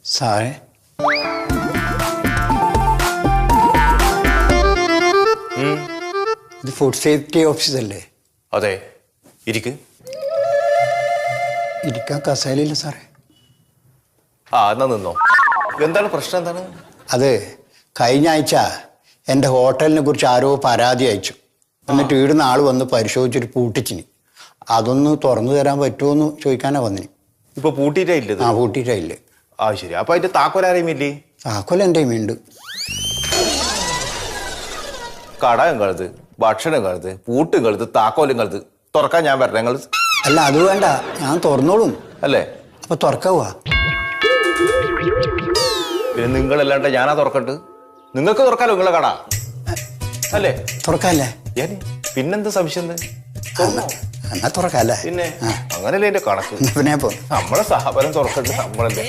സാറേ, ഇത് food safety ഓഫീസല്ലേ? അതെ, ഇരിക്ക്. ഇരിക്കാൻ കസേലയില്ല സാറേ. എന്നാ നിന്നോ. എന്താണ് പ്രശ്നം? എന്താണ് അത്? കഴിഞ്ഞ ആഴ്ച എൻ്റെ ഹോട്ടലിനെ കുറിച്ച് ആരോ പരാതി അയച്ചു. എന്നിട്ട് ഇവിടുന്ന് ആൾ വന്ന് പരിശോധിച്ചിട്ട് പൂട്ടിച്ചിന്. അതൊന്ന് തുറന്നു തരാൻ പറ്റുമോന്ന് ചോദിക്കാനാ വന്നിന്. ഇപ്പൊ പൂട്ടിയിട്ടില്ല? പൂട്ടിയിട്ടില്ല. ശരി. അപ്പൊ അതിന്റെ താക്കോലാരെയും ഇല്ലേ? താക്കോൽ എൻ്റെ ഉണ്ട്. കടയും കളുത്, ഭക്ഷണം കളുത്, പൂട്ടും കളുത്, താക്കോലും കളുത്. തുറക്കാൻ ഞാൻ വരണം നിങ്ങൾ? അല്ല, അത് വേണ്ട, ഞാൻ തുറന്നോളും. അല്ലേ? അപ്പൊ തുറക്കാവാ? പിന്നെ നിങ്ങളല്ലാണ്ട് ഞാനാ തുറക്കണ്ട്? നിങ്ങൾക്ക് തുറക്കാലോ നിങ്ങളെ കട, അല്ലേ? തുറക്കാല്ലേ? പിന്നെന്ത് സംശയം? എന്നാ തുറക്കാല്ലേ? പിന്നെ അങ്ങനല്ലേ എന്റെ കണക്ക്. പിന്നെ നമ്മളെ സ്ഥാപനം തുറക്കണ്ട് നമ്മളല്ലേ.